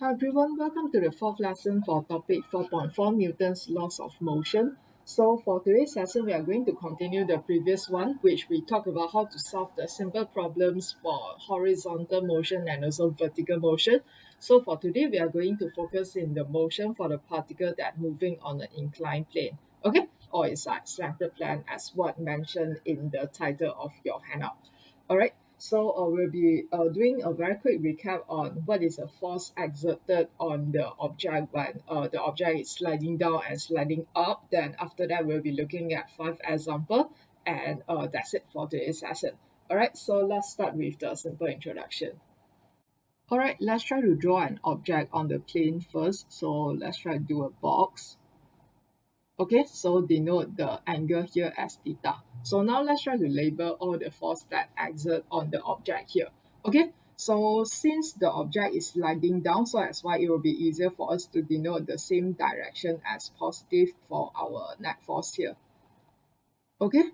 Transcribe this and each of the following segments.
Hi everyone, welcome to the fourth lesson for topic 4.4 Newton's laws of motion. So for today's lesson, we are going to continue the previous one, which we talk about how to solve the simple problems for horizontal motion and also vertical motion. So for today, we are going to focus in the motion for the particle that moving on an inclined plane. Okay, or it's like slanted plane as what mentioned in the title of your handout. All right. So we'll be doing a very quick recap on what is a force exerted on the object when the object is sliding down and sliding up. Then after that, we'll be looking at 5 examples, and that's it for today's lesson. All right, so let's start with the simple introduction. All right, let's try to draw an object on the plane first. So let's try to do a box. Okay, so denote the angle here as theta. So now let's try to label all the force that exert on the object here. Okay, so since the object is sliding down, so that's why it will be easier for us to denote the same direction as positive for our net force here. Okay,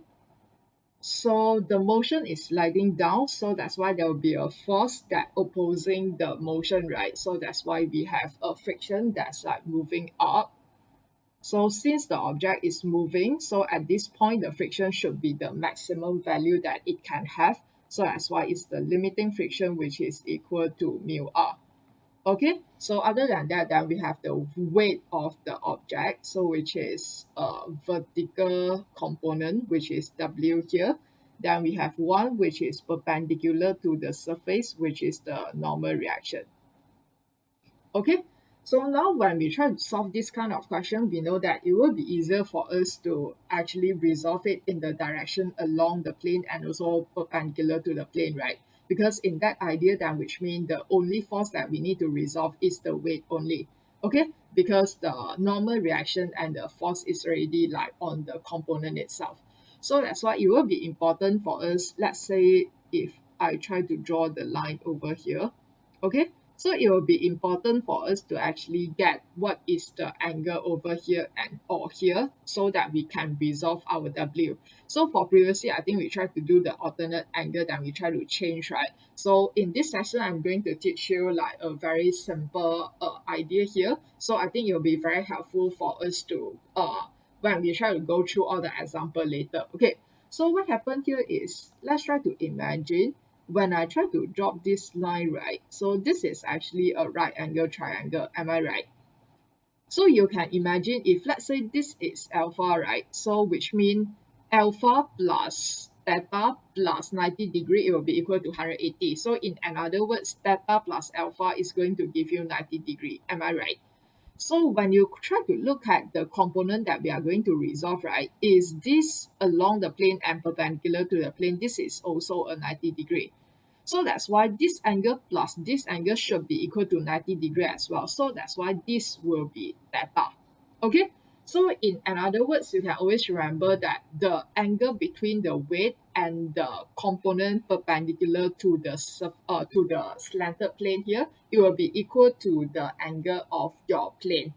so the motion is sliding down, so that's why there will be a force that opposing the motion, right? So that's why we have a friction that's like moving up. So since the object is moving, so at this point, the friction should be the maximum value that it can have. So that's why it's the limiting friction, which is equal to mu r. Okay, so other than that, then we have the weight of the object, so which is a vertical component, which is W here. Then we have one which is perpendicular to the surface, which is the normal reaction. Okay, so now when we try to solve this kind of question, we know that it will be easier for us to actually resolve it in the direction along the plane and also perpendicular to the plane, right? Because in that idea, then which means the only force that we need to resolve is the weight only. Okay, because the normal reaction and the force is already like on the component itself. So that's why it will be important for us. Let's say if I try to draw the line over here, okay, so it will be important for us to actually get what is the angle over here and or here so that we can resolve our W. So for previously, I think we tried to do the alternate angle, then we try to change, right? So in this session, I'm going to teach you like a very simple idea here. So I think it will be very helpful for us to when we try to go through all the example later. Okay, so what happened here is, let's try to imagine when I try to drop this line, right? So this is actually a right angle triangle, am I right? So you can imagine if let's say this is alpha, right? So which means alpha plus theta plus 90 degree, it will be equal to 180. So in another words, theta plus alpha is going to give you 90 degree, am I right? So when you try to look at the component that we are going to resolve, right, is this along the plane and perpendicular to the plane, this is also a 90 degree. So that's why this angle plus this angle should be equal to 90 degree as well. So that's why this will be theta. Okay, so in another words, you can always remember that the angle between the weight and the component perpendicular to the slanted plane here, it will be equal to the angle of your plane.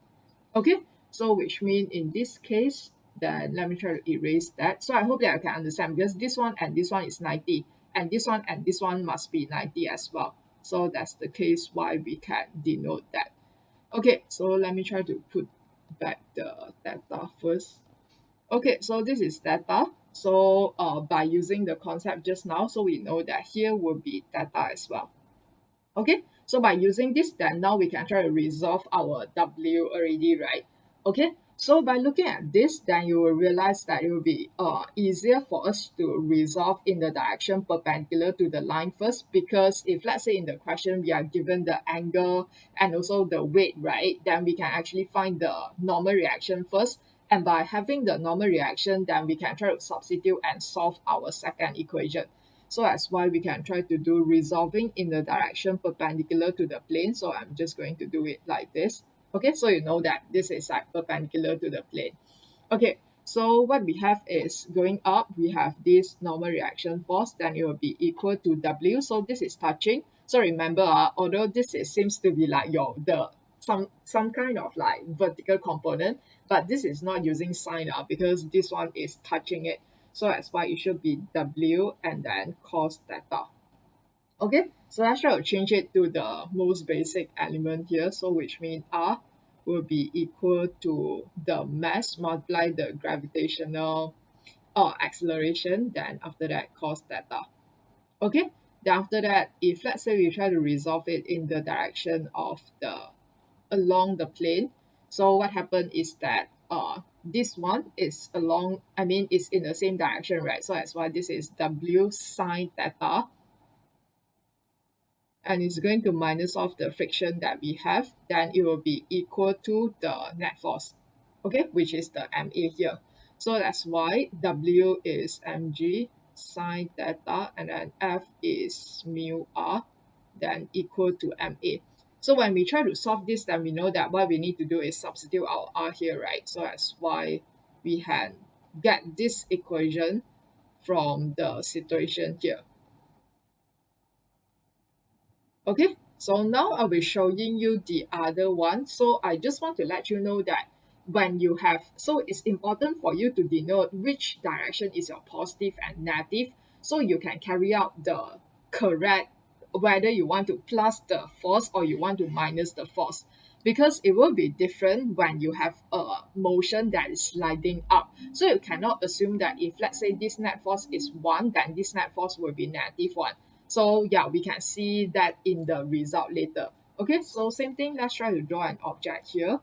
Okay, so which means in this case, then let me try to erase that. So I hope that I can understand, because this one and this one is 90, and this one must be 90 as well. So that's the case why we can denote that. Okay, so let me try to put back the theta first. Okay, so this is theta. So by using the concept just now, so we know that here will be theta as well. Okay, so by using this, then now we can try to resolve our W already, right? Okay, so by looking at this, then you will realize that it will be easier for us to resolve in the direction perpendicular to the line first, because if let's say in the question we are given the angle and also the weight, right, then we can actually find the normal reaction first, and by having the normal reaction, then we can try to substitute and solve our second equation. So that's why we can try to do resolving in the direction perpendicular to the plane. So I'm just going to do it like this. Okay, so you know that this is like perpendicular to the plane. Okay, so what we have is going up, we have this normal reaction force, then it will be equal to W. So this is touching. So remember, although this seems to be like some kind of like vertical component, but this is not using sign because this one is touching it. So that's why it should be W and then cos theta. Okay, So let's try to change it to the most basic element here. So which means R will be equal to the mass multiply the gravitational acceleration. Then after that, cos theta. Okay. Then after that, if let's say we try to resolve it in the direction of the along the plane, so what happened is that this one is along, I mean, it's in the same direction, right? So that's why this is W sine theta, and it's going to minus off the friction that we have, then it will be equal to the net force, okay, which is the MA here. So that's why W is mg sine theta, and then F is mu r, then equal to MA. So when we try to solve this, then we know that what we need to do is substitute our R here, right? So that's why we can get this equation from the situation here. Okay, so now I'll be showing you the other one. So I just want to let you know that when you have, so it's important for you to denote which direction is your positive and negative, so you can carry out the correct, whether you want to plus the force or you want to minus the force, because it will be different when you have a motion that is sliding up. So you cannot assume that if let's say this net force is 1, then this net force will be -1. So yeah, we can see that in the result later. Okay, so same thing, let's try to draw an object here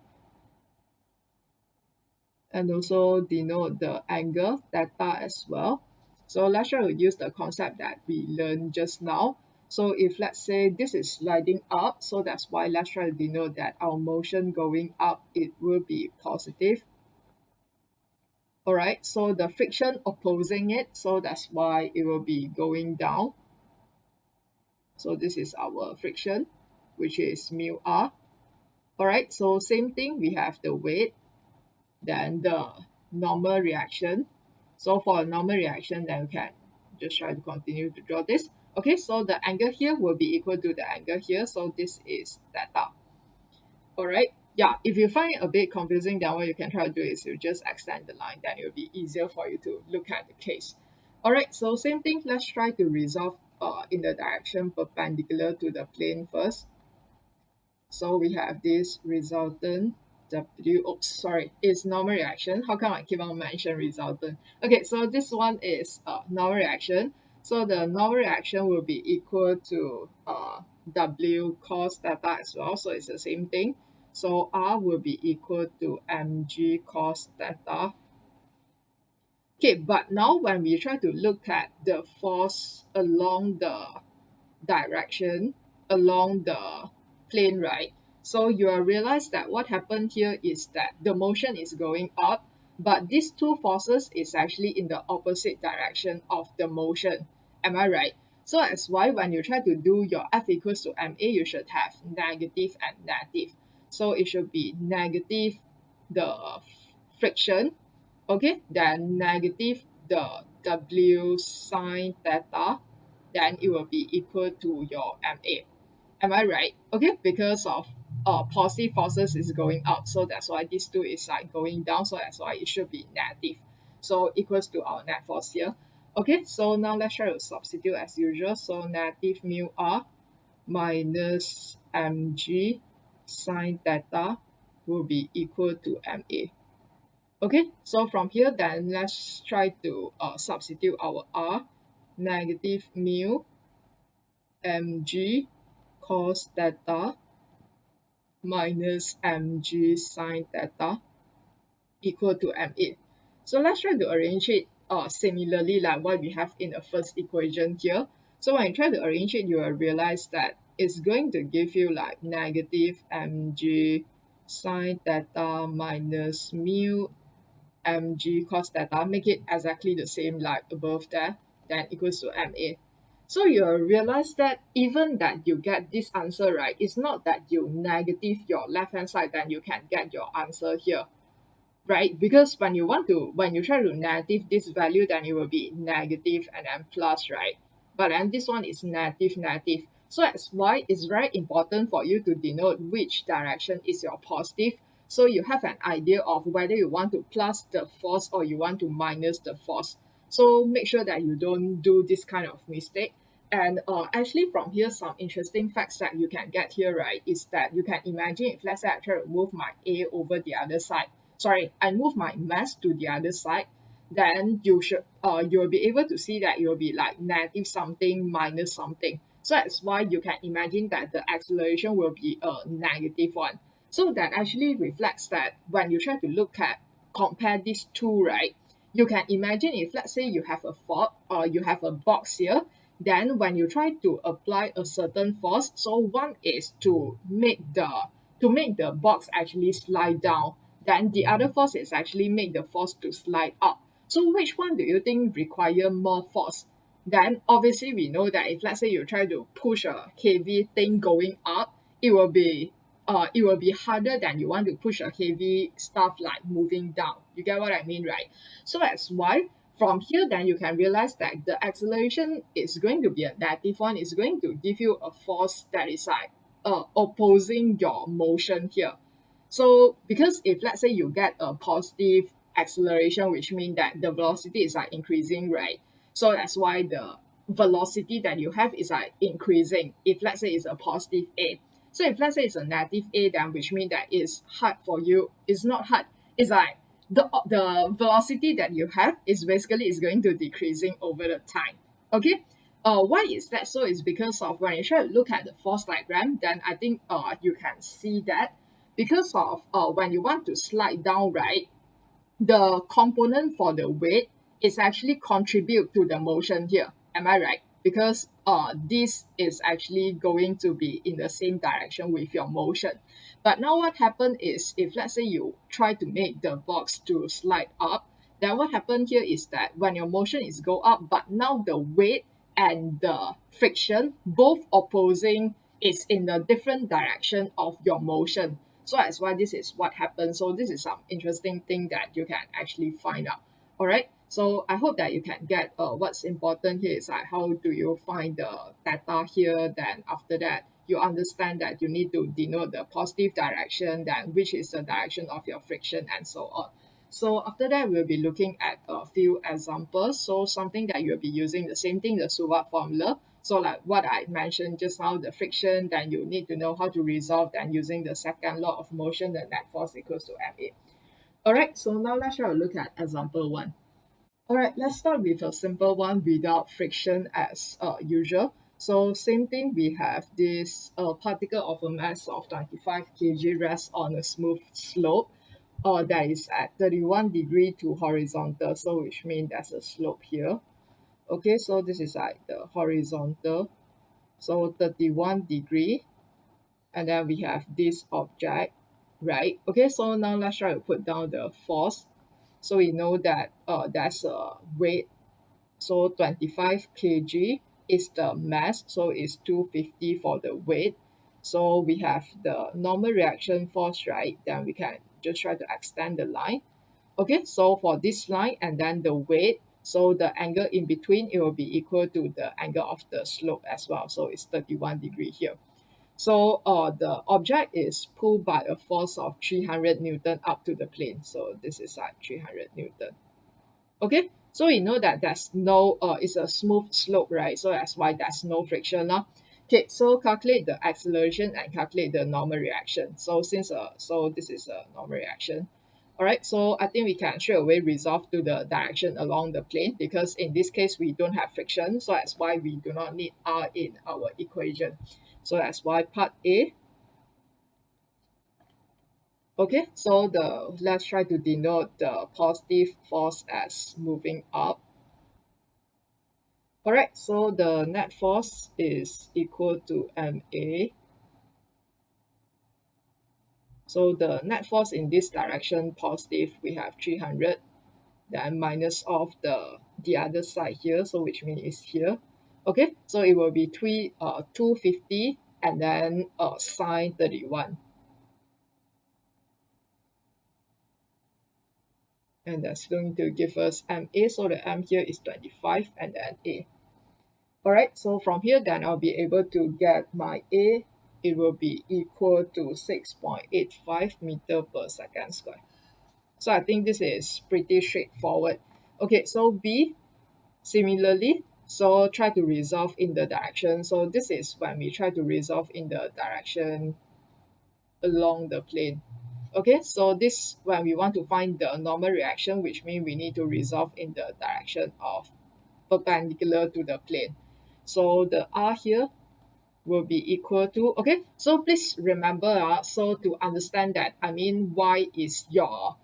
and also denote the angle theta as well. So let's try to use the concept that we learned just now. So if let's say this is sliding up, so that's why let's try to denote that our motion going up, it will be positive. All right, so the friction opposing it, so that's why it will be going down. So this is our friction, which is mu r. All right, so same thing, we have the weight, then the normal reaction. So for a normal reaction, then we can just try to continue to draw this. Okay, so the angle here will be equal to the angle here. So this is theta. All right, yeah, if you find it a bit confusing, then what you can try to do is you just extend the line, then it will be easier for you to look at the case. All right, so same thing, let's try to resolve in the direction perpendicular to the plane first. So we have this resultant W, oops, sorry, it's normal reaction. How come I keep on mentioning resultant? Okay, so this one is normal reaction. So the normal reaction will be equal to W cos theta as well. So it's the same thing. So R will be equal to mg cos theta. Okay, but now when we try to look at the force along the direction along the plane, right? So you will realize that what happened here is that the motion is going up, but these two forces is actually in the opposite direction of the motion. Am I right? So that's why when you try to do your F equals to ma, you should have negative and negative. So it should be negative the friction, okay, then negative the W sine theta, then it will be equal to your MA. Am I right? Okay, because of positive forces is going up, so that's why this two is like going down, so that's why it should be negative. So equals to our net force here. Okay, so now let's try to substitute as usual. So negative mu r minus mg sine theta will be equal to MA. Okay, so from here then let's try to substitute our r, negative mu mg cos theta minus mg sine theta equal to ma. So let's try to arrange it similarly like what we have in the first equation here. So when you try to arrange it, you will realize that it's going to give you like negative mg sine theta minus mu mg cos theta, make it exactly the same like above there, then equals to ma. So you'll realize that even that you get this answer right, it's not that you negative your left hand side, then you can get your answer here, right? Because when you try to negative this value, then it will be negative and then plus, right? But then this one is negative, negative. So that's why it's very important for you to denote which direction is your positive. So you have an idea of whether you want to plus the force or you want to minus the force. So make sure that you don't do this kind of mistake. And actually from here, some interesting facts that you can get here, right, is that you can imagine if let's say I try to move my A over the other side. Sorry, I move my mass to the other side, then you'll be able to see that it will be like negative something minus something. So that's why you can imagine that the acceleration will be a negative one. So that actually reflects that when you try to look at compare these two, right? You can imagine if let's say you have a fork or you have a box here, then when you try to apply a certain force, so one is to make the box actually slide down, then the other force is actually make the force to slide up. So which one do you think require more force? Then obviously we know that if let's say you try to push a heavy thing going up, it will be harder than you want to push a heavy stuff like moving down. You get what I mean, right? So that's why from here then you can realize that the acceleration is going to be a negative one. It's going to give you a force that is like opposing your motion here. So because if let's say you get a positive acceleration, which means that the velocity is like increasing, right? So that's why the velocity that you have is like increasing if let's say it's a positive A. So if let's say it's a negative A, then which means that it's hard for you. It's not hard. It's like the velocity that you have is basically is going to decreasing over the time. Okay. Why is that so? Is because of when you try to look at the force diagram, then I think you can see that because of when you want to slide down, right, the component for the weight is actually contribute to the motion here. Am I right? Because this is actually going to be in the same direction with your motion. But now what happened is if let's say you try to make the box to slide up, then what happened here is that when your motion is go up, but now the weight and the friction both opposing is in the different direction of your motion. So that's why this is what happens. So this is some interesting thing that you can actually find out. All right. So I hope that you can get what's important here is like how do you find the data here. Then after that, you understand that you need to denote the positive direction, then which is the direction of your friction and so on. So after that, we'll be looking at a few examples. So something that you'll be using the same thing, the Suvat formula. So like what I mentioned just now, the friction, then you need to know how to resolve then using the second law of motion, the net force equals to ma. All right, so now let's try to look at example one. All right, let's start with a simple one without friction as usual. So same thing, we have this particle of a mass of 25 kg rests on a smooth slope that is at 31 degree to horizontal. So which means there's a slope here. Okay, so this is like the horizontal. So 31 degree. And then we have this object, right? Okay, so now let's try to put down the force. So we know that that's a weight. So 25 kg is the mass. So it's 250 for the weight. So we have the normal reaction force, right? Then we can just try to extend the line. Okay, so for this line and then the weight, so the angle in between, it will be equal to the angle of the slope as well. So it's 31 degree here. So the object is pulled by a force of 300 Newton up to the plane. So this is like 300 Newton. Okay, so we know that there's no, it's a smooth slope, right? So that's why there's no friction now. Okay, so calculate the acceleration and calculate the normal reaction. So so this is a normal reaction. All right, so I think we can straight away resolve to the direction along the plane because in this case, we don't have friction. So that's why we do not need R in our equation. So that's why part A. Okay, so let's try to denote the positive force as moving up. Alright, so the net force is equal to ma. So the net force in this direction positive, we have 300. Then minus off the other side here, so which means is here. Okay, so it will be 250 and then sine 31. And that's going to give us ma. So the m here is 25 and then a. All right, so from here, then I'll be able to get my A. It will be equal to 6.85 meter per second square. So I think this is pretty straightforward. Okay, so B, similarly, So try to resolve in the direction. So this is when we try to resolve in the direction along the plane. Okay, so this when we want to find the normal reaction, which means we need to resolve in the direction of perpendicular to the plane. So the R here will be equal to, okay, so please remember, so to understand that, I mean, y is the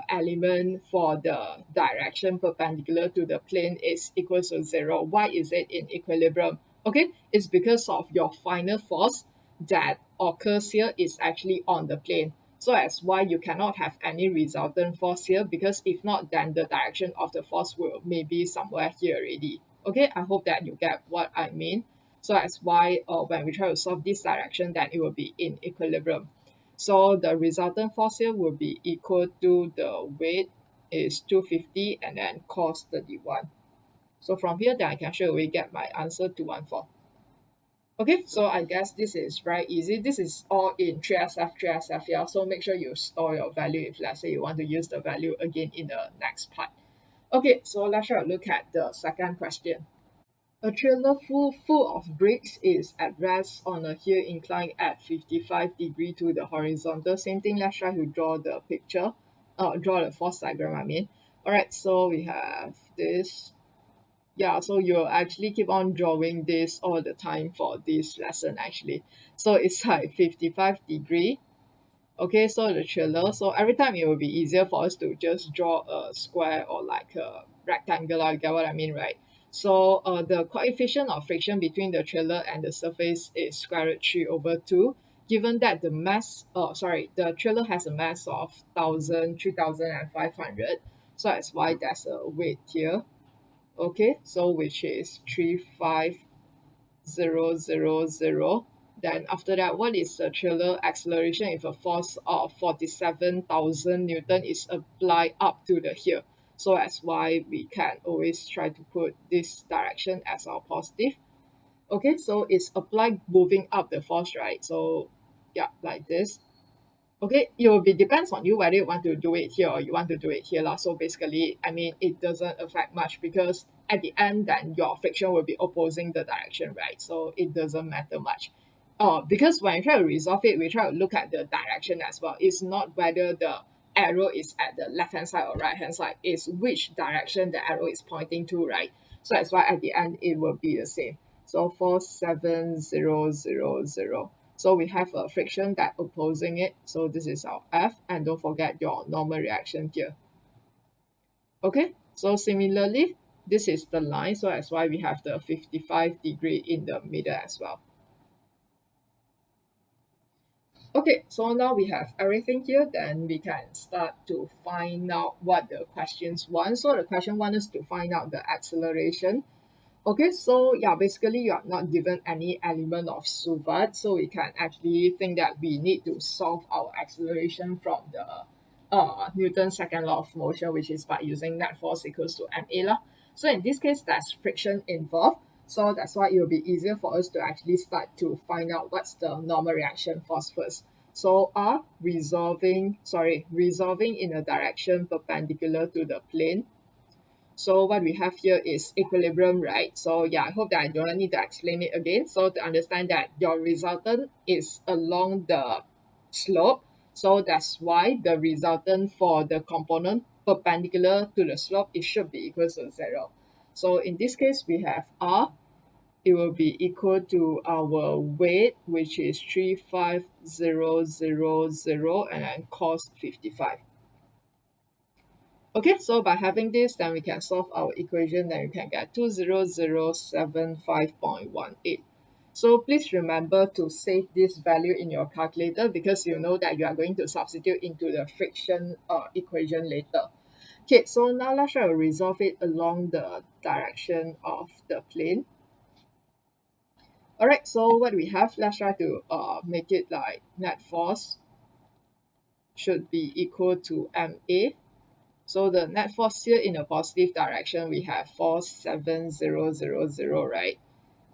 element for the direction perpendicular to the plane is equals to 0. Why is it in equilibrium? Okay, it's because of your final force that occurs here is actually on the plane. So as why you cannot have any resultant force here, because if not, then the direction of the force will maybe somewhere here already. Okay, I hope that you get what I mean. So that's why when we try to solve this direction, then it will be in equilibrium. So the resultant force here will be equal to the weight is 250 and then cos 31. So from here, then I can straight away get my answer 214. Okay, so I guess this is very easy. This is all in 3SF, yeah. So make sure you store your value if let's say you want to use the value again in the next part. Okay, so let's have a look at the second question. A trailer full of bricks is at rest on a hill incline at 55 degrees to the horizontal. Same thing, let's try to draw the picture, draw the force diagram, I mean. Alright, so we have this. Yeah, so you'll actually keep on drawing this all the time for this lesson actually. So it's like 55 degrees. Okay, so the trailer. So every time it will be easier for us to just draw a square or like a rectangle. You get what I mean, right? So the coefficient of friction between the trailer and the surface is square root 3 over 2. Given that the mass, the trailer has a mass of 3,500. So that's why there's a weight here. Okay, so which is 35000. Then after that, what is the trailer acceleration if a force of 47,000 Newton is applied up to the hill? So that's why we can always try to put this direction as our positive. Okay, so it's applied moving up the force, right? So yeah, like this. Okay, it will be depends on you whether you want to do it here or you want to do it here lah. So basically, I mean, it doesn't affect much because at the end, then your friction will be opposing the direction, right? So it doesn't matter much. Because when you try to resolve it, we try to look at the direction as well. It's not whether the arrow is at the left hand side or right hand side. It's which direction the arrow is pointing to, right? So that's why at the end it will be the same. So 47000. So we have a friction that opposing it. So this is our F, and don't forget your normal reaction here. Okay, so similarly, this is the line. So that's why we have the 55 degree in the middle as well. Okay, so now we have everything here, then we can start to find out what the questions want. So the question wants us to find out the acceleration. Okay, so yeah, basically you are not given any element of Suvat, so we can actually think that we need to solve our acceleration from the Newton's second law of motion, which is by using net force equals to ma lah. So in this case, there's friction involved, so that's why it will be easier for us to actually start to find out what's the normal reaction force first. So resolving in a direction perpendicular to the plane. So what we have here is equilibrium, right? So yeah, I hope that I don't need to explain it again. So to understand that your resultant is along the slope. So that's why the resultant for the component perpendicular to the slope, it should be equal to 0. So in this case, we have R. It will be equal to our weight, which is 35000 and then cos 55. Okay, so by having this, then we can solve our equation, then we can get 20075.18. So please remember to save this value in your calculator because you know that you are going to substitute into the friction equation later. Okay, so now let's try to resolve it along the direction of the plane. Alright, so what we have, let's try to make it like net force should be equal to ma. So the net force here in a positive direction, we have 47000, right?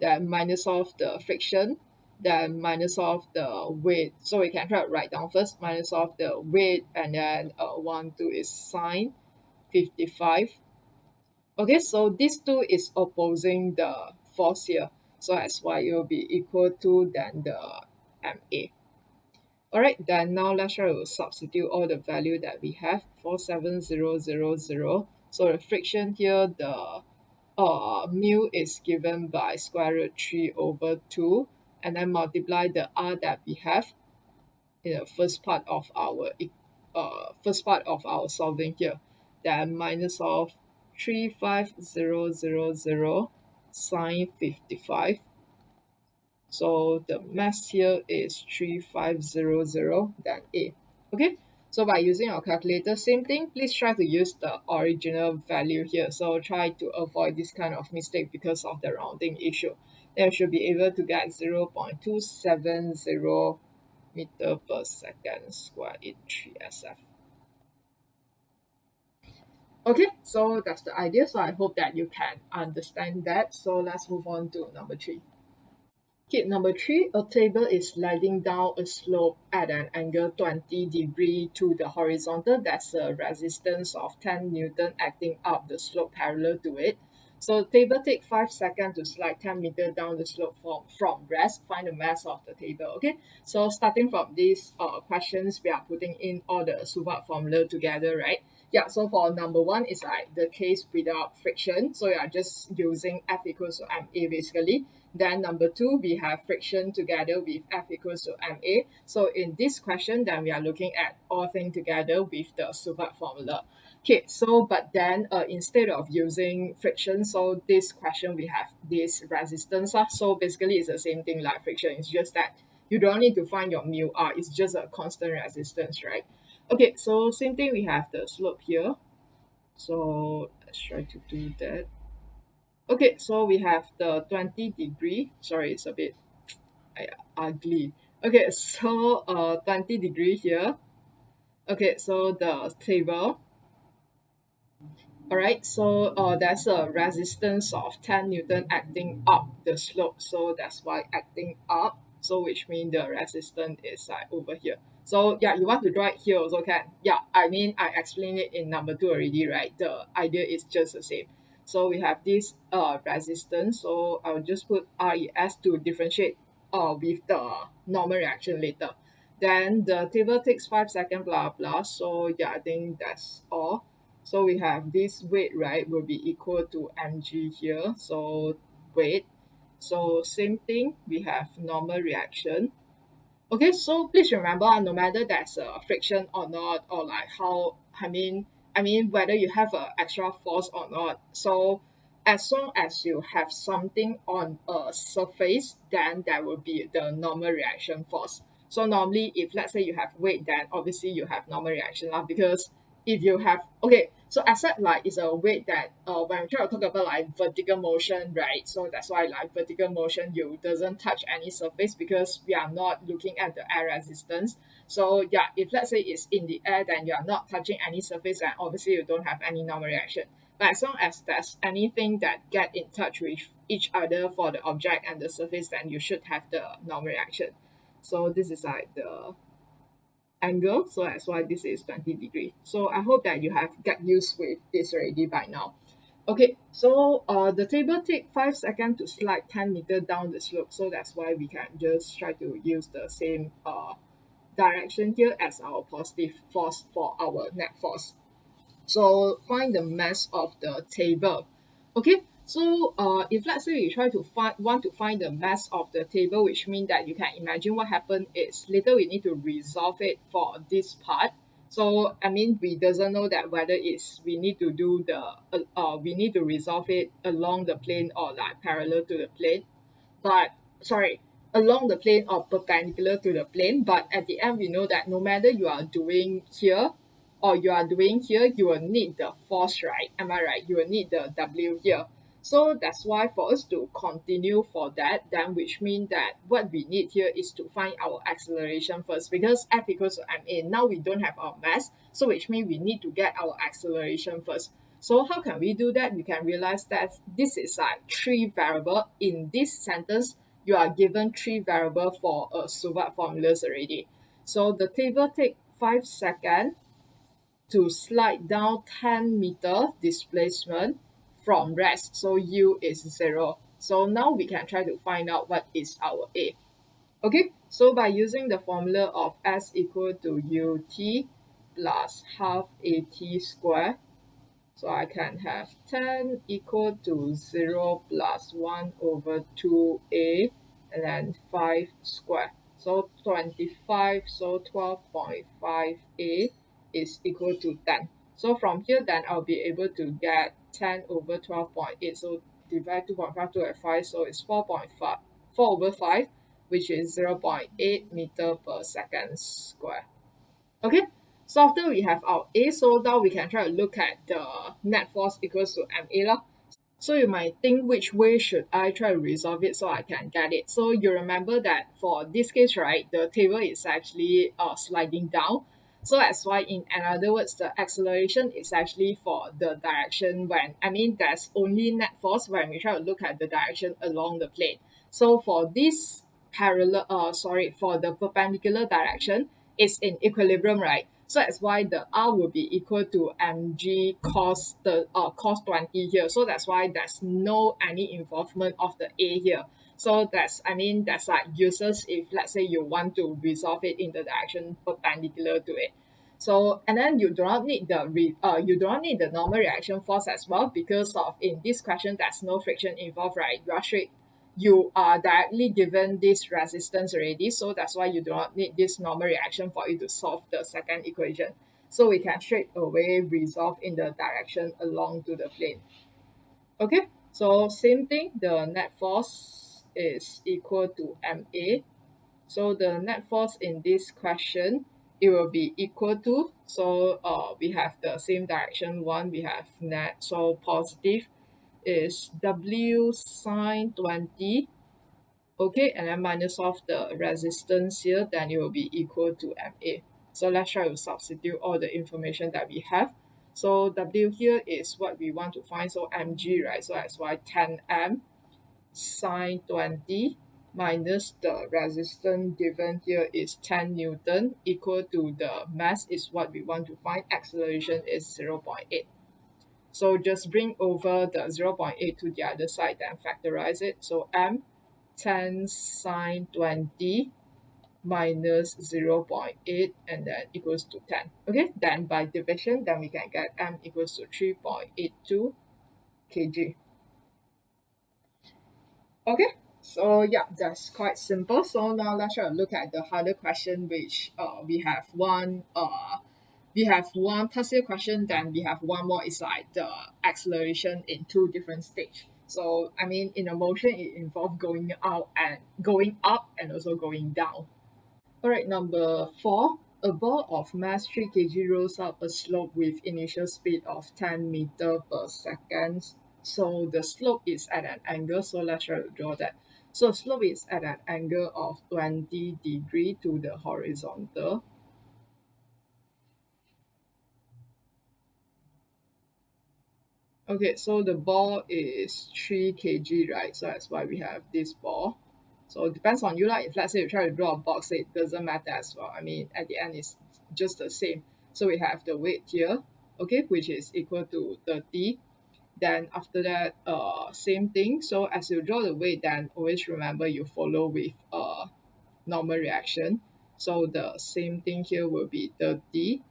Then minus off the friction, then minus off the weight. So we can try to write down first, minus off the weight, and then 1, 2 is sine 55. Okay, so this two is opposing the force here. So that's why it will be equal to then the MA. Alright, then now let's try to substitute all the value that we have, 47000. So the friction here, the mu is given by square root 3 over 2, and then multiply the r that we have in the first part of our solving here. Then minus of 35000 sine 55. So the mass here is 3500, then A. Okay, so by using our calculator, same thing, please try to use the original value here. So try to avoid this kind of mistake because of the rounding issue. Then you should be able to get 0.270 meter per second square in 3SF. Okay, so that's the idea. So I hope that you can understand that. So let's move on to number 3. Okay, number 3, a table is sliding down a slope at an angle 20 degrees to the horizontal. That's a resistance of 10 Newton acting up the slope parallel to it. So the table take 5 seconds to slide 10 meters down the slope from rest. Find the mass of the table. Okay, so starting from these questions, we are putting in all the Subak formula together, right? Yeah, so for number 1 is like the case without friction. So you are just using F equals to MA basically. Then number 2, we have friction together with F equals to MA. So in this question, then we are looking at all things together with the Subak formula. Okay, so but then instead of using friction, so this question we have this resistance. So basically it's the same thing like friction. It's just that you don't need to find your mu r. It's just a constant resistance, right? Okay, so same thing, we have the slope here. So let's try to do that. Okay, so we have the 20 degree. Sorry, it's a bit ugly. Okay, so 20 degree here. Okay, so the table. Alright, so there's a resistance of 10 Newton acting up the slope. So that's why acting up. So which means the resistance is like over here. So yeah, you want to draw it here also can. Yeah, I mean I explained it in number 2 already, right? The idea is just the same. So we have this resistance. So I'll just put RES to differentiate with the normal reaction later. Then the table takes 5 seconds, blah blah. So yeah, I think that's all. So we have this weight, right, will be equal to mg here. So weight. So same thing, we have normal reaction. Okay, so please remember, no matter that's a friction or not, or like how, I mean whether you have a extra force or not. So as long as you have something on a surface, then there will be the normal reaction force. So normally, if let's say you have weight, then obviously you have normal reaction lah. Because if you have, okay, so except like it's a weight that when we try to talk about like vertical motion, right? So that's why like vertical motion, you doesn't touch any surface because we are not looking at the air resistance. So yeah, if let's say it's in the air, then you are not touching any surface, and obviously you don't have any normal reaction. But as long as there's anything that get in touch with each other for the object and the surface, then you should have the normal reaction. So this is like the angle, so that's why this is 20 degree. So I hope that you have get used with this already by now. Okay, so the table take 5 seconds to slide 10 meter down the slope, so that's why we can just try to use the same direction here as our positive force for our net force. So find the mass of the table. Okay, so if let's say you try to want to find the mass of the table, which means that you can imagine what happened is later we need to resolve it for this part. So I mean we doesn't know that whether it's we need to do the we need to resolve it along the plane or like parallel to the plane, but sorry, along the plane or perpendicular to the plane. But at the end, we know that no matter you are doing here or you are doing here, you will need the force, right? Am I right? You will need the W here. So that's why for us to continue for that, then which means that what we need here is to find our acceleration first, because F equals to ma. Now we don't have our mass, so which means we need to get our acceleration first. So how can we do that? You can realize that this is like 3 variable. In this sentence, you are given 3 variable for a Subak formulas already. So the table take 5 seconds to slide down 10 meter displacement from rest. So U is 0. So now we can try to find out what is our A. Okay, so by using the formula of S equal to UT plus half AT square, so I can have 10 equal to 0 plus 1 over 2a and then 5 square. So 25, so 12.5a is equal to 10. So from here then I'll be able to get 10 over 12.8. So divide 2.5 to 5, so it's 4.5, 4 over 5, which is 0.8 meter per second square. Okay, so after we have our A, so now we can try to look at the net force equals to MA lah. So you might think which way should I try to resolve it so I can get it. So you remember that for this case, right, the table is actually sliding down. So that's why in other words, the acceleration is actually for the direction when, I mean, there's only net force when we try to look at the direction along the plane. So for this for the perpendicular direction, it's in equilibrium, right? So that's why the R will be equal to mg cos 20 here. So that's why there's no any involvement of the A here. So that's, I mean, that's like useless if let's say you want to resolve it in the direction perpendicular to it. So and then you do not need you do not need the normal reaction force as well, because of in this question there's no friction involved, right? You are directly given this resistance already, so that's why you do not need this normal reaction for you to solve the second equation. So we can straight away resolve in the direction along to the plane. Okay, so same thing, the net force is equal to MA. So the net force in this question, it will be equal to, so we have the same direction one, we have net, so positive is W sine 20. Okay, and then minus off the resistance here, then it will be equal to MA. So let's try to substitute all the information that we have. So W here is what we want to find, so mg, right? So that's why 10m sine 20 minus the resistance given here is 10 Newton equal to the mass is what we want to find, acceleration is 0.8. So just bring over the 0.8 to the other side and factorize it. So m 10 sine 20 minus 0.8 and then equals to 10. Okay, then by division, then we can get m equals to 3.82 kg. Okay, so yeah, that's quite simple. So now let's try to look at the harder question, which we have one partial question, then we have one more. It's like the acceleration in two different stage. So I mean, in a motion, it involves going up and also going down. All right, number 4. A ball of mass 3 kg rolls up a slope with initial speed of 10 meter per second. So the slope is at an angle. So let's try to draw that. So slope is at an angle of 20 degree to the horizontal. Okay, so the ball is 3 kg, right? So that's why we have this ball. So it depends on you. Like if let's say you try to draw a box, it doesn't matter as well. I mean, at the end, it's just the same. So we have the weight here, okay, which is equal to 30. Then after that, same thing. So as you draw the weight, then always remember you follow with normal reaction. So the same thing here will be 30.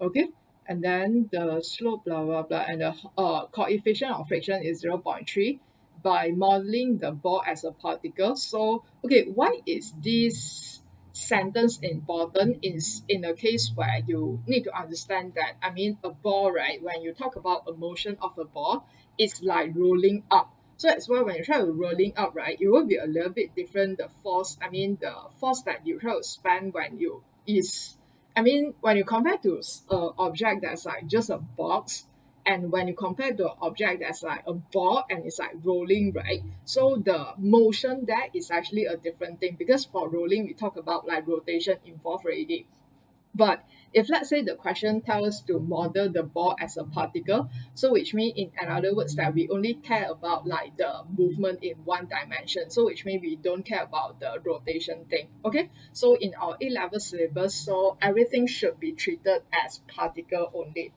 Okay, and then the slope blah blah blah, and the coefficient of friction is 0.3 by modeling the ball as a particle. So okay, why is this sentence important is in a case where you need to understand that, I mean, a ball, right, when you talk about a motion of a ball, it's like rolling up. So that's why when you try to rolling up, right, it will be a little bit different. The force, I mean, the force that you try to spend when you is, I mean, when you compare to an object that's like just a box, and when you compare to an object that's like a ball and it's like rolling, right? So the motion there is actually a different thing, because for rolling, we talk about like rotation involved already. But if let's say the question tells us to model the ball as a particle, so which means in other words that we only care about like the movement in one dimension. So which means we don't care about the rotation thing. Okay. So in our A-level syllabus, so everything should be treated as particle only.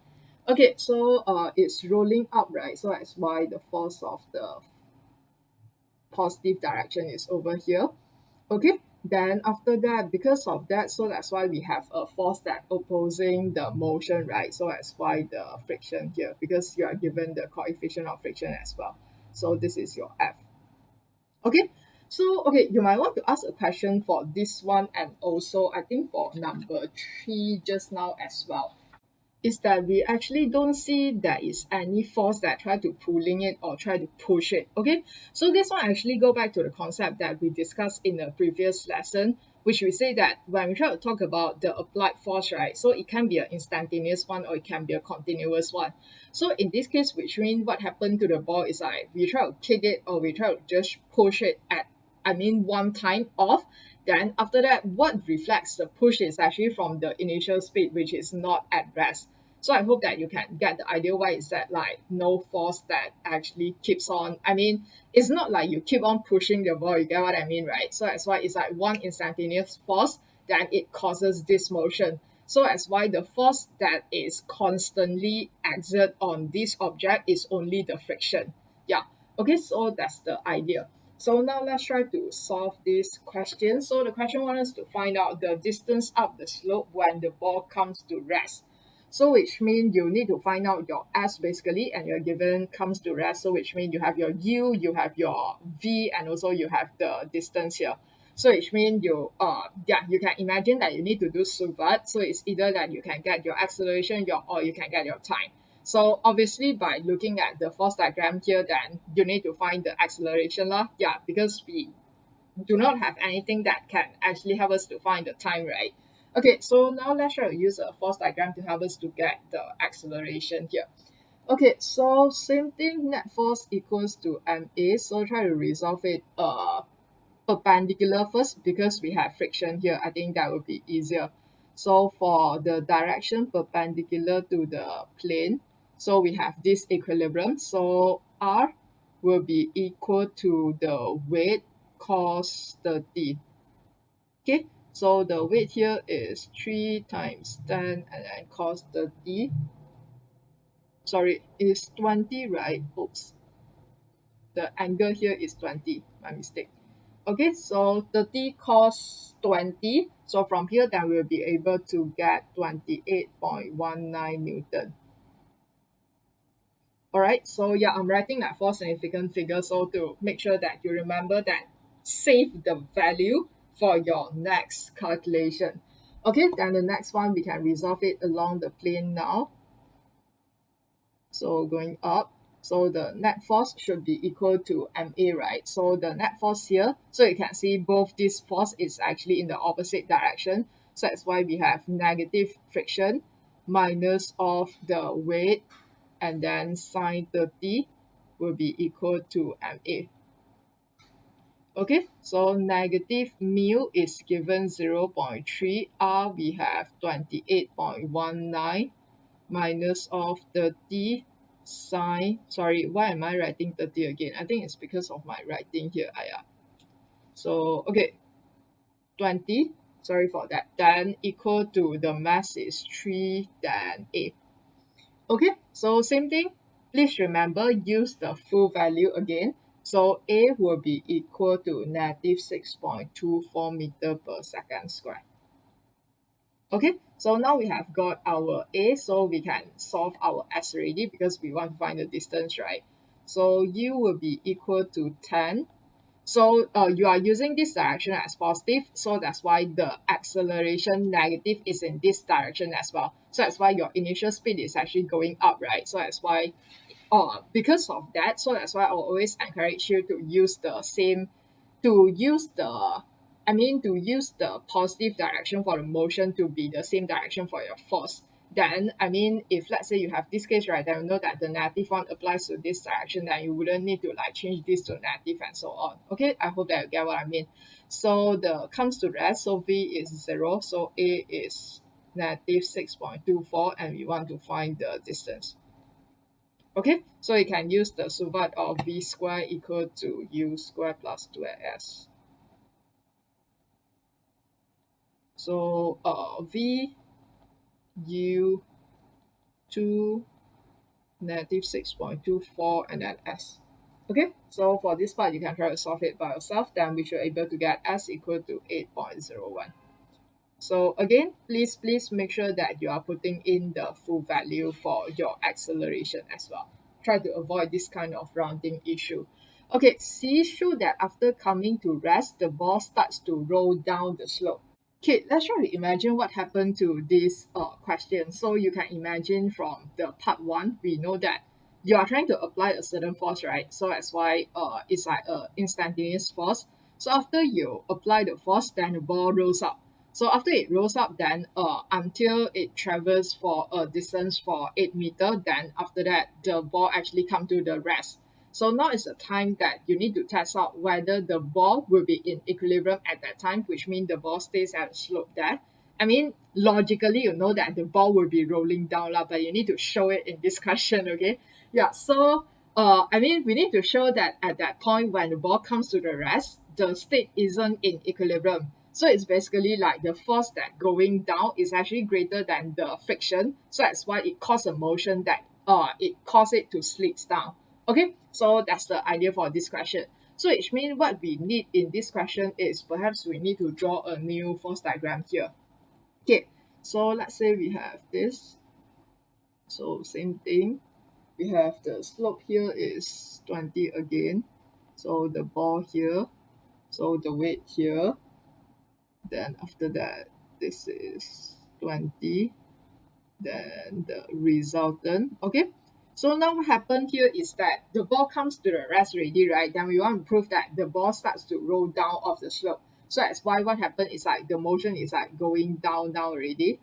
Okay, so it's rolling up, right? So that's why the force of the positive direction is over here. Okay, then after that, because of that, so that's why we have a force that opposing the motion, right? So that's why the friction here, because you are given the coefficient of friction as well. So this is your F. Okay, so okay, you might want to ask a question for this one, and also I think for number 3 just now as well, is that we actually don't see there is any force that try to pulling it or try to push it. Okay, so this one actually go back to the concept that we discussed in the previous lesson, which we say that when we try to talk about the applied force, right, so it can be an instantaneous one or it can be a continuous one. So in this case, which means what happened to the ball is like we try to kick it or we try to just push it at, I mean, one time off. Then after that, what reflects the push is actually from the initial speed, which is not at rest. So I hope that you can get the idea why is that like no force that actually keeps on. I mean, it's not like you keep on pushing the ball, you get what I mean, right? So that's why it's like one instantaneous force, then it causes this motion. So that's why the force that is constantly exert on this object is only the friction. Yeah. Okay, so that's the idea. So now let's try to solve this question. So the question wants us to find out the distance up the slope when the ball comes to rest. So which means you need to find out your S basically, and you're given comes to rest. So which means you have your U, you have your V, and also you have the distance here. So which means you yeah, you can imagine that you need to do subvert. So it's either that you can get your acceleration, or you can get your time. So obviously by looking at the force diagram here, then you need to find the acceleration lah. Yeah, because we do not have anything that can actually help us to find the time, right? Okay, so now let's try to use a force diagram to help us to get the acceleration here. Okay, so same thing, net force equals to ma. So try to resolve it perpendicular first because we have friction here. I think that would be easier. So for the direction perpendicular to the plane, so we have this equilibrium. So R will be equal to the weight cos 30. Okay, so the weight here is 3 times 10 and then cos 30. Sorry, is 20, right? Oops, the angle here is 20, my mistake. Okay, so 30 cos 20. So from here, then we'll be able to get 28.19 Newton. All right, so yeah, I'm writing that four significant figures so to make sure that you remember that, save the value for your next calculation. Okay, then the next one, we can resolve it along the plane now. So going up, so the net force should be equal to ma, right? So the net force here, so you can see both this force is actually in the opposite direction. So that's why we have negative friction minus of the weight, and then sine 30 will be equal to ma. Okay, so negative mu is given 0.3, r we have 28.19 minus of 30 sine, sorry, why am I writing 30 again? I think it's because of my writing here. So okay, 20, sorry for that, then equal to the mass is 3 then 8. Okay, so same thing, please remember use the full value again. So A will be equal to negative 6.24 meter per second square. Okay, so now we have got our A, so we can solve our S already because we want to find the distance, right? So U will be equal to 10. So you are using this direction as positive, so that's why the acceleration negative is in this direction as well. So that's why your initial speed is actually going up, right? So that's why because of that, so that's why I'll always encourage you to use the same, to use the, I mean, to use the positive direction for the motion to be the same direction for your force. Then, I mean, if let's say you have this case, right, then you know that the negative one applies to this direction, then you wouldn't need to like change this to negative and so on. Okay, I hope that you get what I mean. So the comes to rest, so V is 0, so A is negative 6.24, and we want to find the distance. Okay, so you can use the subvert of v square equal to u square plus 2s. So v u 2 negative 6.24 and then S. Okay, so for this part, you can try to solve it by yourself. Then we should be able to get S equal to 8.01. So again, please make sure that you are putting in the full value for your acceleration as well. Try to avoid this kind of rounding issue. Okay, see show that after coming to rest, the ball starts to roll down the slope. Okay, let's try to imagine what happened to this question. So you can imagine from the part one, we know that you are trying to apply a certain force, right? So that's why it's like a instantaneous force. So after you apply the force, then the ball rolls up. So after it rolls up, then until it travels for a distance for 8 meters, then after that the ball actually come to the rest. So now is the time that you need to test out whether the ball will be in equilibrium at that time, which means the ball stays at a slope there. I mean, logically, you know that the ball will be rolling down, lah, but you need to show it in this question, okay? Yeah, so I mean, we need to show that at that point when the ball comes to the rest, the state isn't in equilibrium. So it's basically like the force that going down is actually greater than the friction. So that's why it causes a motion that it causes it to slip down. Okay, so that's the idea for this question. So which means what we need in this question is perhaps we need to draw a new force diagram here. Okay, so let's say we have this. So same thing. We have the slope here is 20 again. So the ball here. So the weight here. Then after that, this is 20. Then the resultant. Okay, so now what happened here is that the ball comes to the rest already, right? Then we want to prove that the ball starts to roll down off the slope. So that's why what happened is like the motion is like going down already.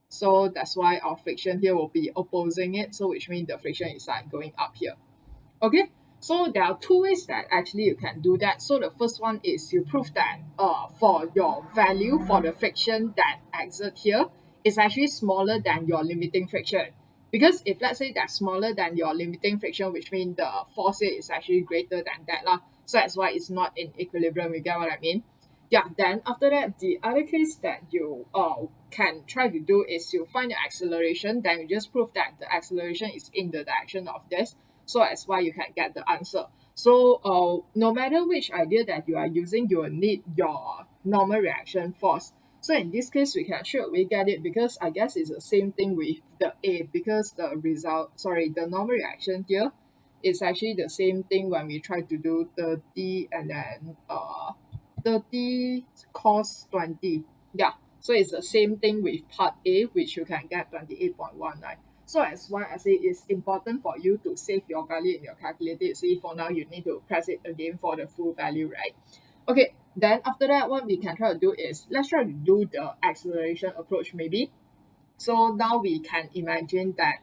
So that's why our friction here will be opposing it. So which means the friction is like going up here. Okay, so there are two ways that actually you can do that. So the first one is you prove that for your value for the friction that exert here is actually smaller than your limiting friction. Because if let's say that's smaller than your limiting friction, which means the force here is actually greater than that lah. So that's why it's not in equilibrium. You get what I mean? Yeah, then after that, the other case that you can try to do is you find the acceleration, then you just prove that the acceleration is in the direction of this. So that's why you can get the answer. So no matter which idea that you are using, you will need your normal reaction force. So in this case, we can sure we get it because I guess it's the same thing with the A because the normal reaction here is actually the same thing when we try to do 30 and then 30 cos 20. Yeah, so it's the same thing with part A, which you can get 28.19. So as why I say it's important for you to save your value in your calculator. You see, for now, you need to press it again for the full value, right? Okay, then after that, what we can try to do is, let's try to do the acceleration approach maybe. So now we can imagine that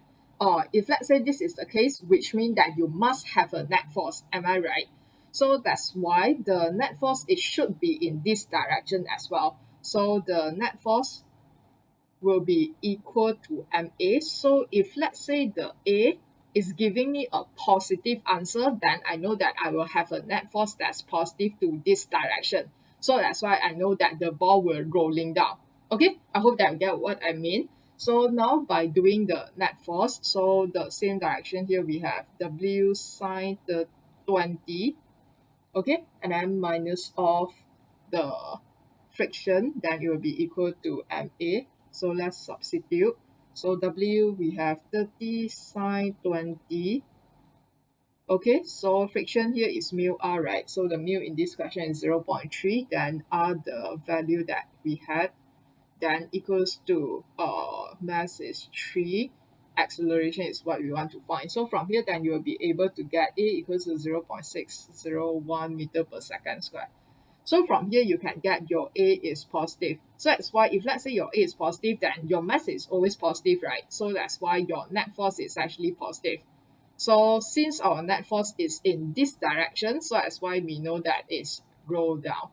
if let's say this is the case, which means that you must have a net force, am I right? So that's why the net force, it should be in this direction as well. So the net force will be equal to MA. So if let's say the A is giving me a positive answer, then I know that I will have a net force that's positive to this direction. So that's why I know that the ball will rolling down. Okay, I hope that you get what I mean. So now by doing the net force, so the same direction here we have W sine the 20, okay, and then minus of the friction, then it will be equal to MA. So let's substitute. So W, we have 30 sine 20. Okay, so friction here is mu R, right? So the mu in this question is 0.3. Then R, the value that we had, then equals to mass is 3. Acceleration is what we want to find. So from here, then you will be able to get A equals to 0.601 meter per second square. So from here, you can get your A is positive. So that's why if let's say your A is positive, then your mass is always positive, right? So that's why your net force is actually positive. So since our net force is in this direction, so that's why we know that it's roll down.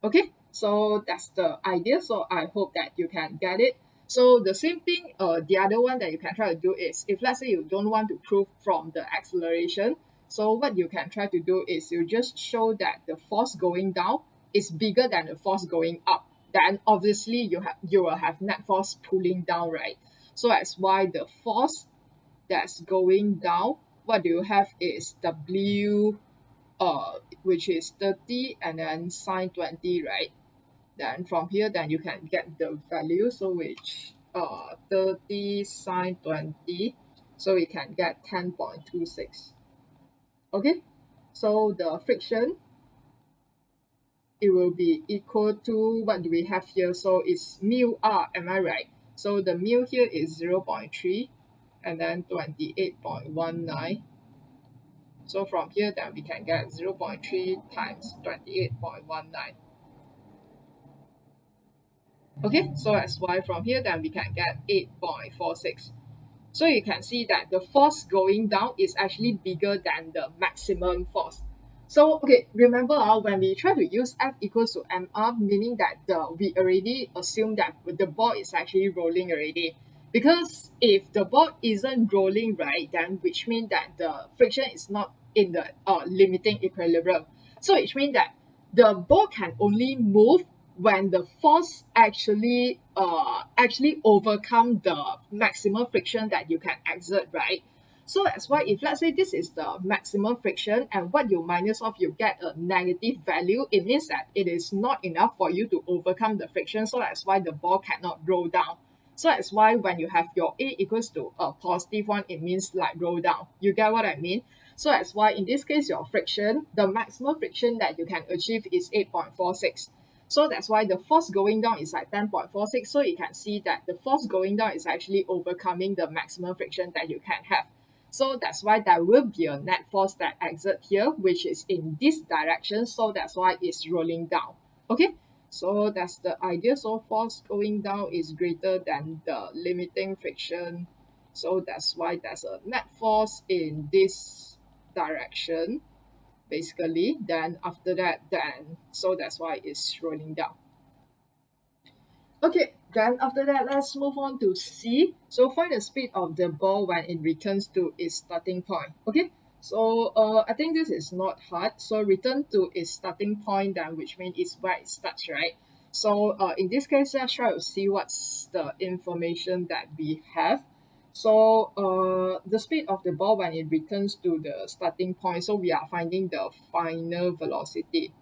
Okay, so that's the idea. So I hope that you can get it. So the same thing, the other one that you can try to do is if let's say you don't want to prove from the acceleration, so what you can try to do is you just show that the force going down is bigger than the force going up. Then obviously you will have net force pulling down, right? So that's why the force that's going down, what do you have is W, which is 30 and then sine 20, right? Then from here, then you can get the value. So which 30 sine 20, so we can get 10.26. Okay, so the friction, it will be equal to, what do we have here? So it's mu r, am I right? So the mu here is 0.3 and then 28.19. So from here, then we can get 0.3 times 28.19. Okay, so that's why from here, then we can get 8.46. So you can see that the force going down is actually bigger than the maximum force. So okay, remember when we try to use F equals to mr, meaning that we already assume that the ball is actually rolling already. Because if the ball isn't rolling right, then which means that the friction is not in the limiting equilibrium. So which means that the ball can only move when the force actually overcome the maximum friction that you can exert, right? So that's why if let's say this is the maximum friction and what you minus off, you get a negative value, it means that it is not enough for you to overcome the friction. So that's why the ball cannot roll down. So that's why when you have your A equals to a positive one, it means like roll down. You get what I mean? So that's why in this case, your friction, the maximum friction that you can achieve is 8.46. So that's why the force going down is like 10.46. So you can see that the force going down is actually overcoming the maximum friction that you can have. So that's why there will be a net force that exert here, which is in this direction. So that's why it's rolling down. Okay, so that's the idea. So force going down is greater than the limiting friction. So that's why there's a net force in this direction, basically. Then after that, then so that's why it's rolling down. Okay, then after that, let's move on to C. So find the speed of the ball when it returns to its starting point. Okay, so I think this is not hard. So return to its starting point, then which means it's where it starts, right? So in this case, let's try to see what's the information that we have. So the speed of the ball when it returns to the starting point. So we are finding the final velocity.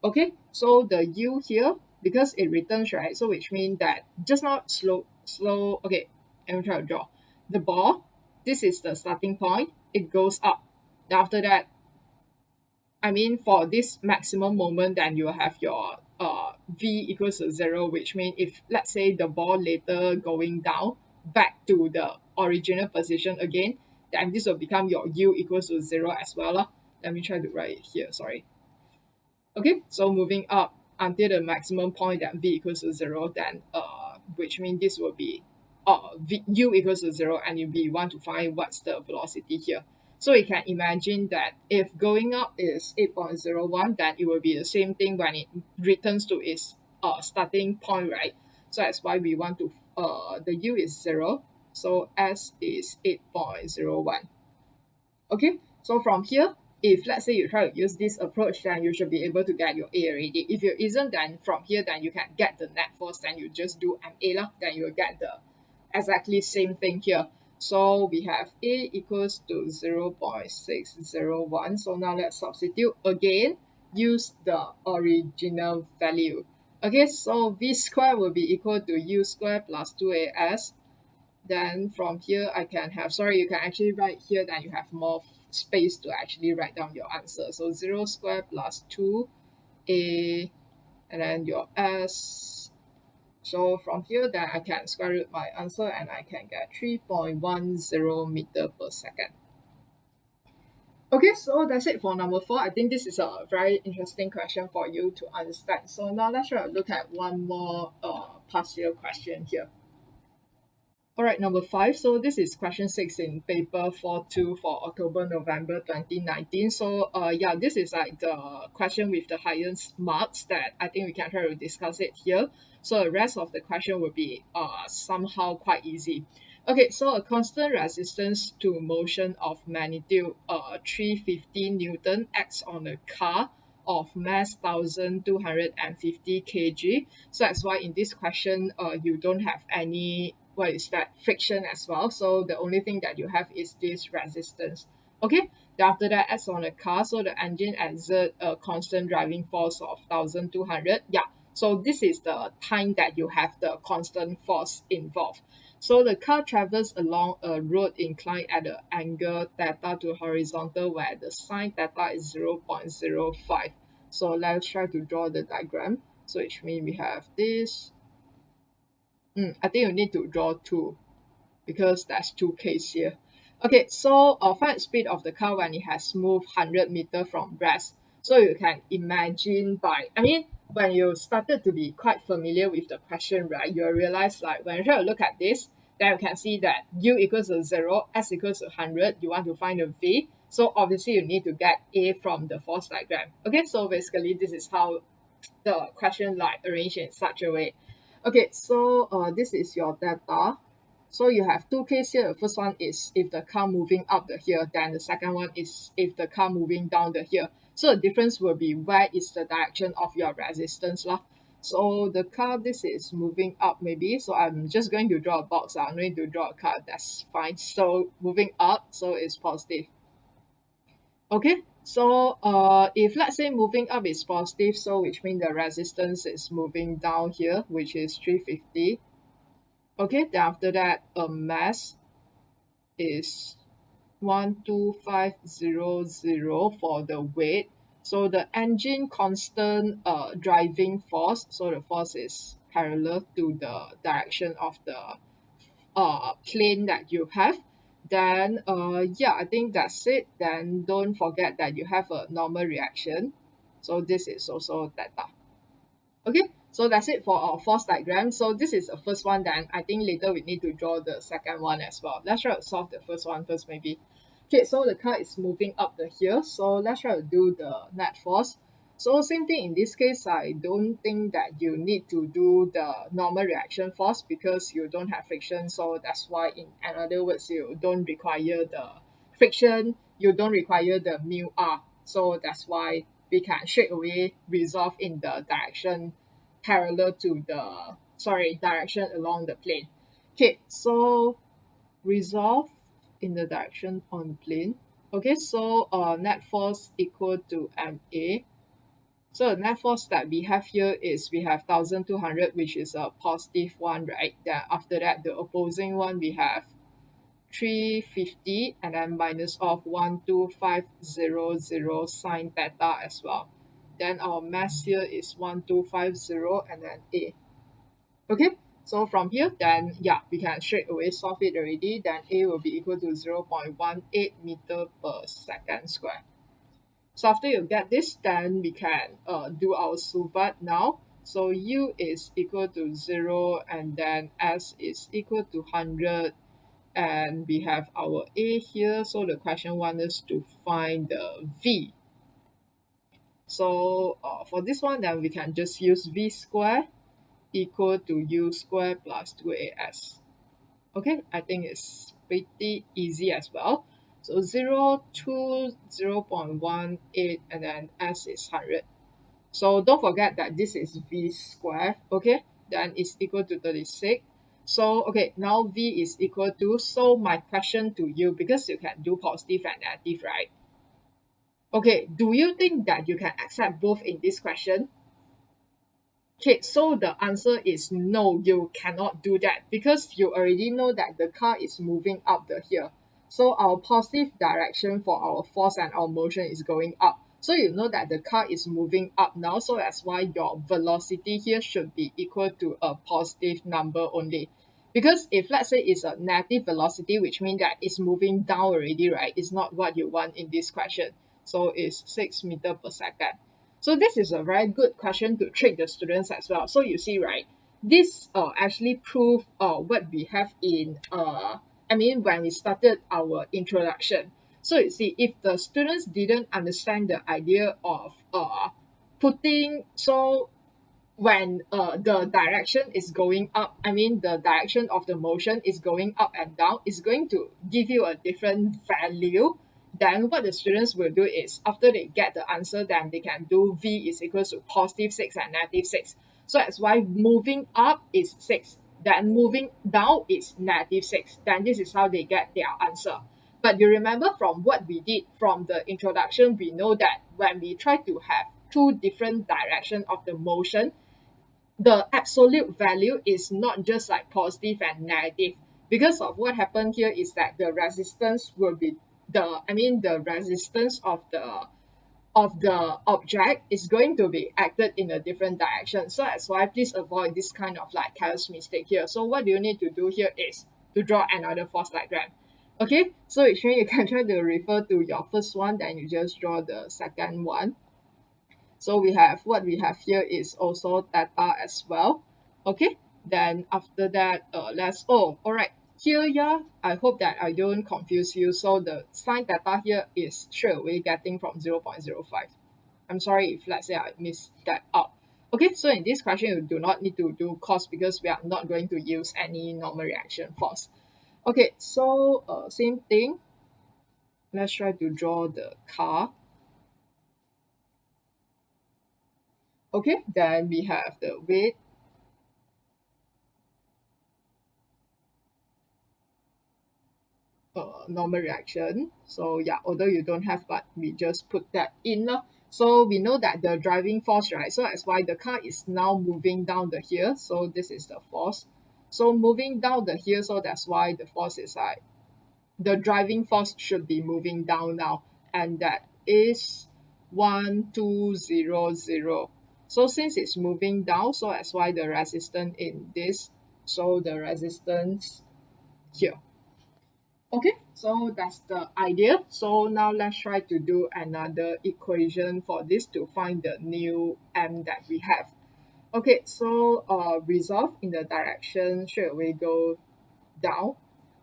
Okay, so the u here, because it returns, right? So which means that just now slow. Okay, I'm trying to draw the ball. This is the starting point. It goes up. Then after that, I mean, for this maximum moment, then you have your v equals to 0, which means if let's say the ball later going down back to the original position again, then this will become your u equals to 0 as well. Let me try to write it here. Sorry. Okay, so moving up until the maximum point that v equals to 0, then which means this will be u equals to 0, and we want to find what's the velocity here. So you can imagine that if going up is 8.01, then it will be the same thing when it returns to its starting point, right? So that's why we want to the u is 0, so s is 8.01. Okay, so from here, if let's say you try to use this approach, then you should be able to get your A already. If you isn't, then from here, then you can get the net force, then you just do MA lah, then you will get the exactly same thing here. So we have A equals to 0.601. So now let's substitute again, use the original value. Okay, so V square will be equal to U square plus 2AS. Then from here, I can have, sorry, you can actually write here, then you have more space to actually write down your answer. So 0 square plus 2a, and then your s. So from here, then I can square root my answer and I can get 3.10 meter per second. Okay, so that's it for number 4. I think this is a very interesting question for you to understand. So now let's try to look at one more past year question here. All right, number 5. So this is question 6 in paper 4.2 for October, November 2019. So yeah, this is like the question with the highest marks that I think we can try to discuss it here. So the rest of the question will be somehow quite easy. Okay, so a constant resistance to motion of magnitude 350 Newton acts on a car of mass 1250 kg. So that's why in this question, you don't have any, what is that, friction as well. So the only thing that you have is this resistance. Okay, then after that, as on a car, so the engine exert a constant driving force of 1200. Yeah, so this is the time that you have the constant force involved. So the car travels along a road inclined at the angle theta to horizontal where the sine theta is 0.05. So let's try to draw the diagram. So which means we have this. I think you need to draw two because there's two cases here. Okay, so find the speed of the car when it has moved 100 meter from rest. So you can imagine when you started to be quite familiar with the question, right, you'll realize like when you try to look at this, then you can see that u equals to 0, s equals to 100, you want to find the v. So obviously you need to get a from the force diagram. Okay, so basically this is how the question like arranged in such a way. Okay, so this is your data. So you have two cases here. The first one is if the car moving up the hill, then the second one is if the car moving down the hill. So the difference will be where is the direction of your resistance lah. So the car, this is moving up maybe. So I'm just going to draw a box. I'm going to draw a car. That's fine. So moving up, so it's positive. Okay, so if let's say moving up is positive, so which means the resistance is moving down here, which is 350. Okay, then after that, mass is 12500 for the weight. So the engine constant driving force, so the force is parallel to the direction of the plane that you have. Then yeah, I think that's it. Then don't forget that you have a normal reaction. So this is also theta. Okay, so that's it for our force diagram. So this is the first one. Then I think later we need to draw the second one as well. Let's try to solve the first one first maybe. Okay, so the car is moving up the hill. So let's try to do the net force. So same thing in this case, I don't think that you need to do the normal reaction force because you don't have friction. So that's why in other words, you don't require the friction, you don't require the mu r. So that's why we can straight away resolve in the direction parallel to the, direction along the plane. Okay, so resolve in the direction on plane. Okay, so net force equal to ma. So the net force that we have here is we have 1200, which is a positive one, right? Then after that, the opposing one we have 350 and then minus of 12500 sine theta as well. Then our mass here is 1250 and then a. Okay, so from here, then yeah, we can straight away solve it already. Then a will be equal to 0.18 meter per second square. So after you get this, then we can do our Suvat now. So u is equal to 0 and then s is equal to 100 and we have our a here. So the question wants us to find the v. So for this one, then we can just use v square equal to u square plus 2as. Okay, I think it's pretty easy as well. So 0 to 0.18 and then s is 100. So don't forget that this is v square, okay? Then it's equal to 36. So, okay, now v is equal to, so my question to you, because you can do positive and negative, right? Okay, do you think that you can accept both in this question? Okay, so the answer is no, you cannot do that because you already know that the car is moving up the hill. So our positive direction for our force and our motion is going up. So you know that the car is moving up now, so that's why your velocity here should be equal to a positive number only. Because if let's say it's a negative velocity, which means that it's moving down already, right? It's not what you want in this question. So it's 6 meter per second. So this is a very good question to trick the students as well. So you see, right, this actually prove what we have in when we started our introduction. So you see, if the students didn't understand the idea of putting, so when the direction is going up, the direction of the motion is going up and down, is going to give you a different value then what the students will do is after they get the answer, then they can do v is equals to positive 6 and negative 6. So that's why moving up is 6, then moving down is negative 6. Then this is how they get their answer. But you remember from what we did from the introduction, we know that when we try to have two different direction of the motion, the absolute value is not just like positive and negative. Because of what happened here is that the resistance will be the resistance of the object is going to be acted in a different direction. So that's why please avoid this kind of like careless mistake here. So what you need to do here is to draw another force diagram. Okay, so actually you can try to refer to your first one, then you just draw the second one. So we have what we have here is also theta as well. Okay, then after that, all right. Here, yeah, I hope that I don't confuse you. So the sine theta here is straight away getting from 0.05. I'm sorry if let's say I missed that out. Okay, so in this question, you do not need to do cos because we are not going to use any normal reaction force. Okay, so same thing. Let's try to draw the car. Okay, then we have the weight. Normal reaction. So yeah, although you don't have, but we just put that in. So we know that the driving force, right? So that's why the car is now moving down the hill. So this is the force. So moving down the hill, so that's why the force is like the driving force should be moving down now, and that is 1200. So since it's moving down, so that's why the resistance in this, so the resistance here. Okay, so that's the idea. So now let's try to do another equation for this to find the new m that we have. Okay, so resolve in the direction straight away go down.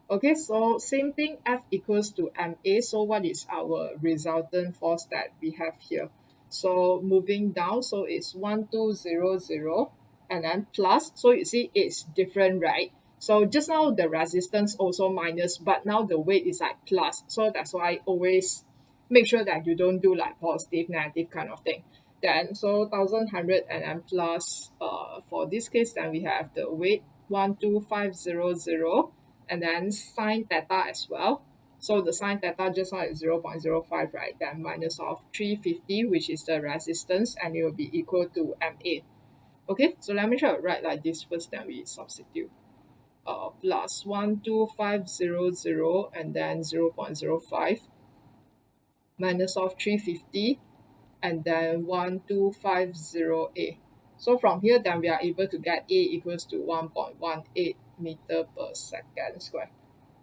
Okay, so same thing, F equals to MA. So what is our resultant force that we have here? So moving down, so it's 1200 and then plus. So you see it's different, right? So just now the resistance also minus, but now the weight is like plus. So that's why always make sure that you don't do like positive, negative kind of thing. Then so 1100 and then plus for this case, then we have the weight 12500 and then sine theta as well. So the sine theta just now is 0.05, right? Then minus of 350, which is the resistance, and it will be equal to MA. Okay, so let me try to write like this first, then we substitute. Plus 12500 and then 0.05 minus of 350 and then 1250A. So from here, then we are able to get A equals to 1.18 meter per second square.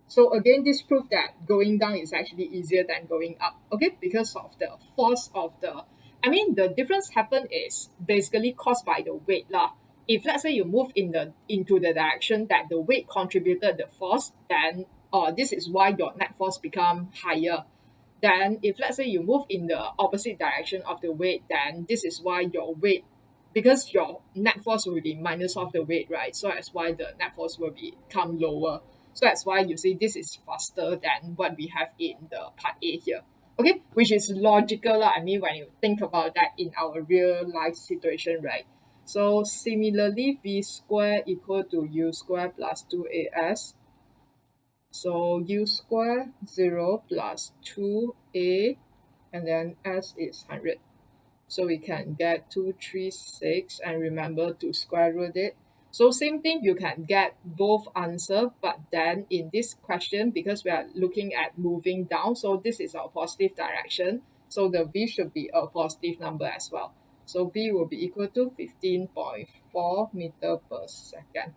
So again, this proves that going down is actually easier than going up, okay? Because of the force of the difference happen is basically caused by the weight lah. If let's say you move into the direction that the weight contributed the force, then this is why your net force become higher. Then if let's say you move in the opposite direction of the weight, then this is why your weight, because your net force will be minus of the weight, right? So that's why the net force will become lower. So that's why you see this is faster than what we have in the part A here. Okay, which is logical lah. I mean, when you think about that in our real life situation, right? So similarly, v square equal to u square plus 2as. So u square 0 plus 2a, and then s is 100. So we can get 236, and remember to square root it. So same thing, you can get both answer, but then in this question, because we are looking at moving down, so this is our positive direction. So the v should be a positive number as well. So v will be equal to 15.4 meter per second.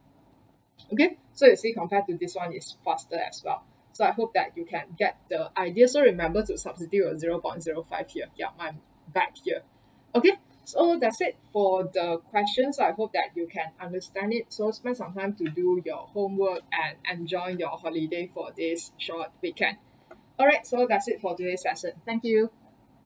Okay, so you see compared to this one is faster as well. So I hope that you can get the idea. So remember to substitute a 0.05 here. Yeah, I'm back here. Okay, so that's it for the questions. I hope that you can understand it. So spend some time to do your homework and enjoy your holiday for this short weekend. All right, so that's it for today's session. Thank you.